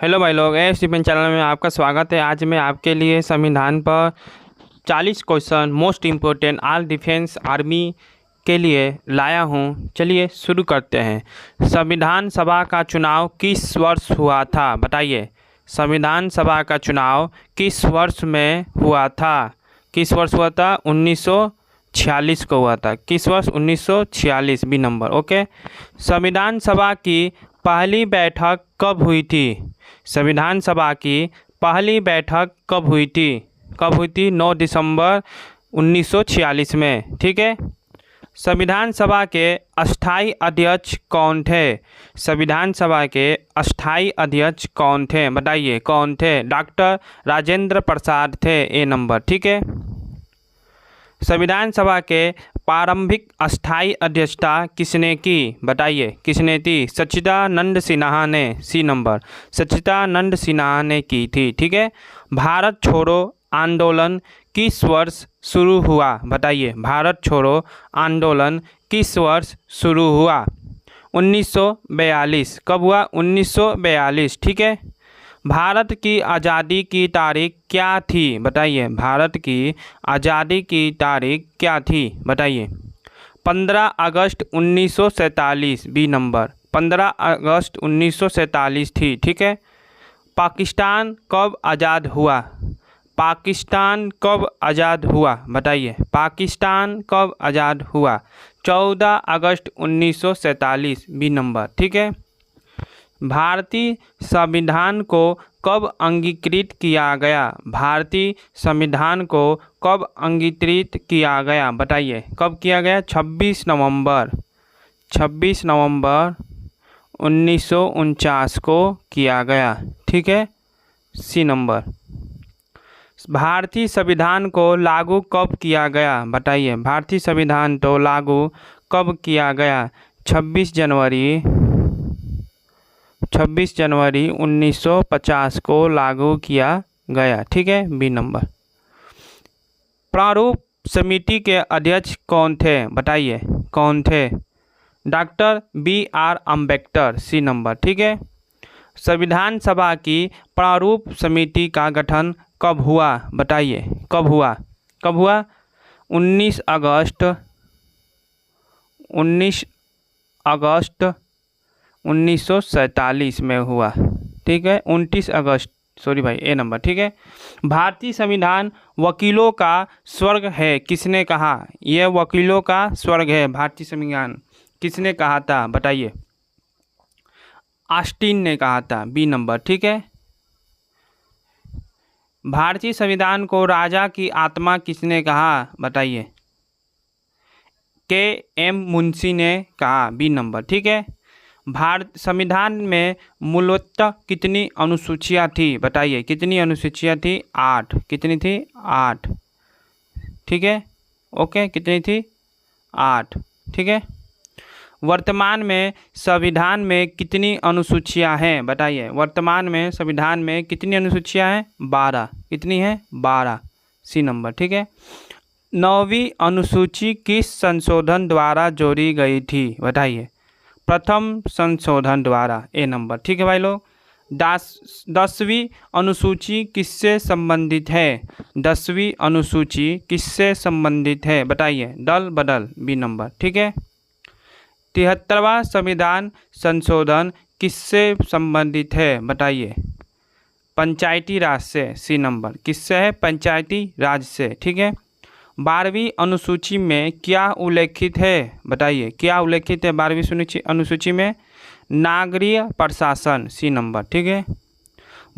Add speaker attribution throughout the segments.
Speaker 1: Hello भाई लोग, Stephen channel में आपका स्वागत है। आज मैं आपके लिए संविधान पर 40 question most important all defence army के लिए लाया हूं। चलिए शुरू करते हैं। संविधान सभा का चुनाव किस वर्ष हुआ था? बताइए, संविधान सभा का चुनाव किस वर्ष में हुआ था? किस वर्ष हुआ था? 1946 को हुआ था। किस वर्ष? 1946, बी नंबर। ओके। संविधान सभा की पहली बैठक कब हुई थी? संविधान सभा की पहली बैठक कब हुई थी? कब हुई थी? 9 दिसंबर 1946 में। ठीक है। संविधान सभा के अस्थाई अध्यक्ष कौन थे? संविधान सभा के अस्थाई अध्यक्ष कौन थे? बताइए कौन थे? डॉक्टर राजेंद्र प्रसाद थे, ए नंबर। ठीक है। संविधान सभा के प्रारंभिक अस्थाई अध्यक्षता किसने की? बताइए किसने थी? सच्चिदानंद सिन्हा ने, सी नंबर। सच्चिदानंद सिन्हा ने की थी। ठीक है। भारत छोड़ो आंदोलन किस वर्ष शुरू हुआ? बताइए, भारत छोड़ो आंदोलन किस वर्ष शुरू हुआ? 1942। कब हुआ? 1942। ठीक है। भारत की आज़ादी की तारीख क्या थी? बताइए, भारत की आज़ादी की तारीख क्या थी? बताइए। 15 अगस्त 1947, बी नंबर। 15 अगस्त 1947 थी। ठीक है। पाकिस्तान कब आज़ाद हुआ? पाकिस्तान कब आज़ाद हुआ? बताइए, पाकिस्तान कब आज़ाद हुआ? 14 अगस्त 1947, बी नंबर। ठीक है। भारतीय संविधान को कब अंगीकृत किया गया? भारतीय संविधान को कब अंगीकृत किया गया? बताइए कब किया गया? 26 नवंबर 1949 को किया गया। ठीक है, सी नंबर। भारतीय संविधान को लागू कब किया गया? बताइए, भारतीय संविधान तो लागू कब किया गया? 26 जनवरी 1950 को लागू किया गया। ठीक है, बी नंबर। प्रारूप समिति के अध्यक्ष कौन थे? बताइए कौन थे? Doctor BR Ambedkar, C number. ठीक है। संविधान सभा की प्रारूप समिति का गठन कब हुआ? बताइए कब हुआ? कब हुआ? 19 अगस्त 1947 में हुआ। ठीक है, 29 अगस्त, सॉरी भाई, ए नंबर। ठीक है। भारतीय संविधान वकीलों का स्वर्ग है, किसने कहा? यह वकीलों का स्वर्ग है, भारतीय संविधान। किसने कहा था? बताइए। ऑस्टिन ने कहा था, बी नंबर। ठीक है। भारतीय संविधान को राजा की आत्मा किसने कहा? बताइए। KM मुंशी ने कहा, बी नंबर। ठीक है। भारत संविधान में मूलतः कितनी अनुसूचियाँ थी? बताइए कितनी अनुसूचियाँ थी? 8। कितनी थी? 8। ठीक है। ओके, कितनी थी? 8। ठीक है। वर्तमान में संविधान में कितनी अनुसूचियाँ हैं? बताइए, वर्तमान में संविधान में कितनी अनुसूचियाँ हैं? 12। कितनी है? 12, सी नंबर। ठीक है। 9वीं अनुसूची किस संशोधन द्वारा जोड़ी गई थी? बताइए। प्रथम संशोधन द्वारा, ए नंबर। ठीक है भाई लोग। 10वीं अनुसूची किससे संबंधित है? 10वीं अनुसूची किससे संबंधित है? बताइए। दल बदल, बी नंबर। ठीक है। 73वां संविधान संशोधन किससे संबंधित है? बताइए। पंचायती राज से, सी नंबर। किससे है? पंचायती राज से। ठीक है। 12वीं अनुसूची में क्या उल्लेखित है? बताइए क्या उल्लेखित है 12वीं अनुसूची में? नागरिक प्रशासन, सी नंबर। ठीक है।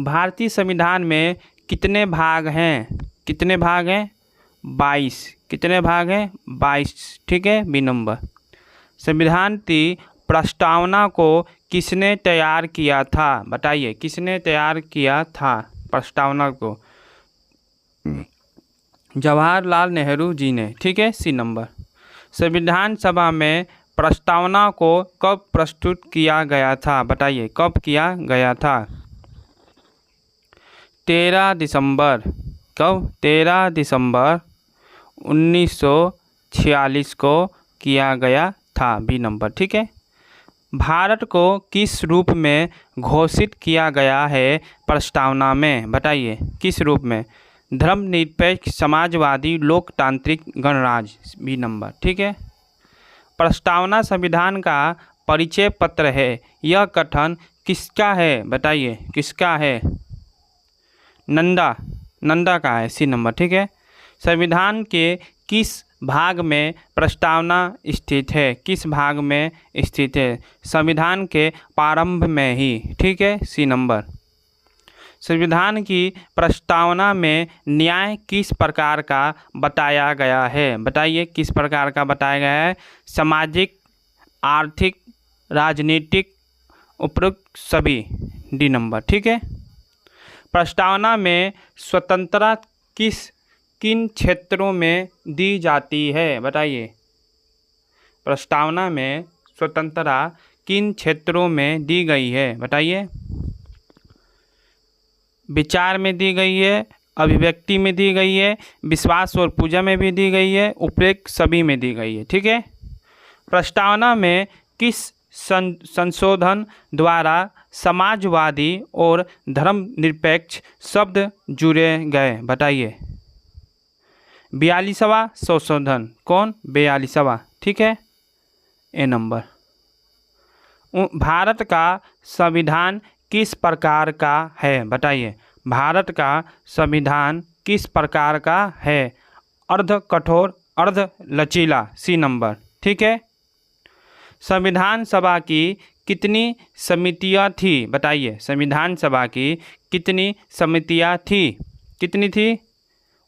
Speaker 1: भारतीय संविधान में कितने भाग हैं? कितने भाग हैं? 22। कितने भाग हैं? 22। ठीक है, बी नंबर। संविधान की प्रस्तावना को किसने तैयार किया था? बताइए किसने तैयार किया था प्रस्तावना को? जवाहरलाल नेहरू जी ने। ठीक है, सी नंबर। संविधान सभा में प्रस्तावना को कब प्रस्तुत किया गया था? बताइए कब किया गया था? 13 दिसंबर। कब? 13 दिसंबर 1946 को किया गया था, बी नंबर। ठीक है। भारत को किस रूप में घोषित किया गया है प्रस्तावना में? बताइए किस रूप में? धर्मनिरपेक्ष, समाजवादी, लोकतांत्रिक, गणराज्य। बी नंबर, ठीक है। प्रस्तावना संविधान का परिचय पत्र है। यह कथन किसका है? बताइए किसका है? नंदा का है। सी नंबर, ठीक है। संविधान के किस भाग में प्रस्तावना स्थित है? किस भाग में स्थित है? संविधान के प्रारंभ में ही, ठीक है। C number. संविधान की प्रस्तावना में न्याय किस प्रकार का बताया गया है? बताइए किस प्रकार का बताया गया है? सामाजिक, आर्थिक, राजनीतिक, उपरोक्त सभी। डी नंबर, ठीक है। प्रस्तावना में स्वतंत्रता किन क्षेत्रों में दी जाती है? बताइए प्रस्तावना में स्वतंत्रता किन क्षेत्रों में दी गई है? बताइए। विचार में दी गई है, अभिव्यक्ति में दी गई है, विश्वास और पूजा में भी दी गई है, उपरोक्त सभी में दी गई है, ठीक है। प्रस्तावना में किस संशोधन द्वारा समाजवादी और धर्मनिरपेक्ष शब्द जुड़े गए? बताइए। 42वां संशोधन। कौन? 42वां, ठीक है। ए नंबर। भारत का संविधान किस प्रकार का है? बताइए भारत का संविधान किस प्रकार का है? अर्ध कठोर, अर्ध लचीला। सी नंबर, ठीक है। संविधान सभा की कितनी समितियां थी? बताइए संविधान सभा की कितनी समितियां थी? कितनी थी?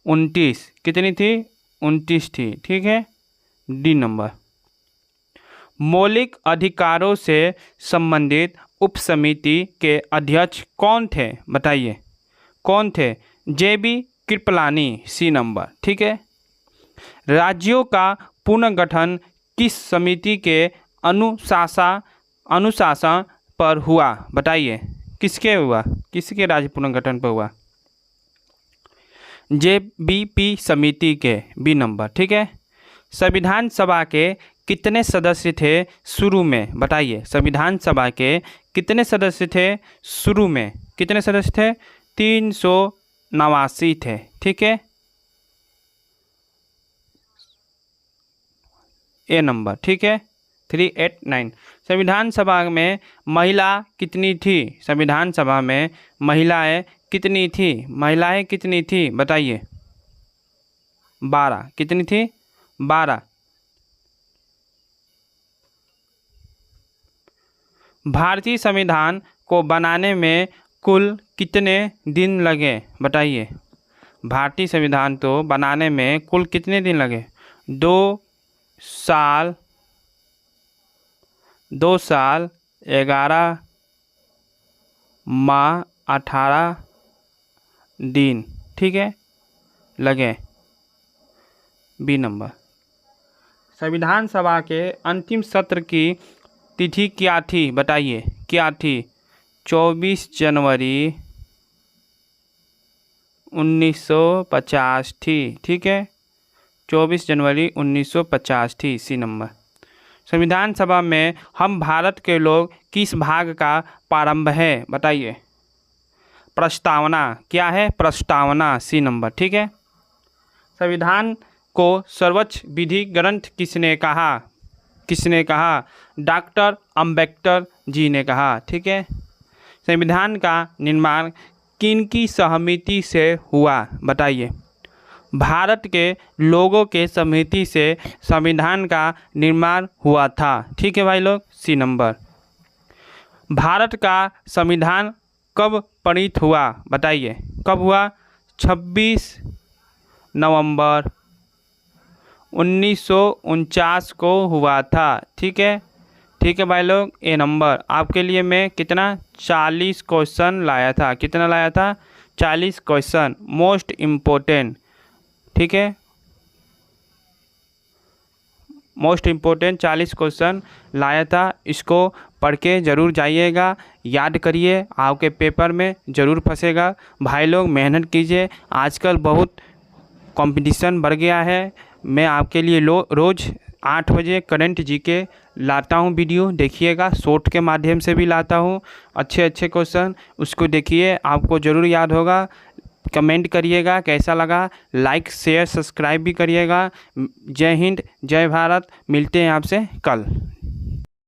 Speaker 1: 29। कितनी थी? 29 थी, ठीक है। D number. मौलिक अधिकारों से संबंधित उपसमिति के अध्यक्ष कौन थे? बताइए कौन थे? JB कृपलानी। सी नंबर, ठीक है। राज्यों का पुनर्गठन किस समिति के अनुशासन पर हुआ? बताइए किसके हुआ? किसके राज्य पुनर्गठन पर हुआ? JBP समिति के। बी नंबर, ठीक है। संविधान सभा के कितने सदस्य थे शुरू में? बताइए संविधान सभा के कितने सदस्य थे शुरू में? कितने सदस्य थे? 389 थे, ठीक है। ए नंबर, ठीक है। 389। संविधान सभा में महिला कितनी थी? संविधान सभा में महिलाएं कितनी थी? महिलाएं कितनी थी? बताइए। 12। कितनी थी? 12। भारतीय संविधान को बनाने में कुल कितने दिन लगे? बताइए भारतीय संविधान तो बनाने में कुल कितने दिन लगे? 2 साल 11 माह 18 दिन, ठीक है, लगे। B number. संविधान सभा के अंतिम सत्र की तिथि क्या थी? बताइए क्या थी? 24 जनवरी 1950 थी, ठीक है। 24 जनवरी 1950 थी। C number. संविधान सभा में हम भारत के लोग किस भाग का प्रारंभ है? बताइए। प्रस्तावना। क्या है? प्रस्तावना। सी नंबर, ठीक है। संविधान को सर्वोच्च विधि ग्रंथ किसने कहा? किसने कहा? डॉक्टर अम्बेडकर जी ने कहा, ठीक है। संविधान का निर्माण किनकी सहमति से हुआ? बताइए। भारत के लोगों के सहमति से संविधान का निर्माण हुआ था, ठीक है भाई लोग। सी नंबर। भारत का संविधान कब पारित हुआ? बताइए कब हुआ? 26 नवंबर 1949 को हुआ था, ठीक है। ठीक है भाई लोग। ए नंबर। आपके लिए मैं कितना 40 क्वेश्चन लाया था। कितना लाया था? 40 क्वेश्चन, मोस्ट इम्पोर्टेंट, ठीक है। मोस्ट इम्पोर्टेंट 40 क्वेश्चन लाया था। इसको पढ़ के ज़रूर जाइएगा, याद करिए, आपके पेपर में ज़रूर फंसेगा। भाई लोग मेहनत कीजिए, आजकल बहुत कंपटीशन बढ़ गया है। मैं आपके लिए रोज़ 8 बजे करंट जीके लाता हूँ वीडियो, देखिएगा, शॉर्ट के माध्यम से भी लाता हूँ अच्छे अच्छे क्वेश्चन, उसको देखिए, आपको ज़रूर याद होगा। कमेंट करिएगा कैसा लगा, लाइक शेयर सब्सक्राइब भी करिएगा। जय हिंद, जय भारत, मिलते हैं आपसे कल।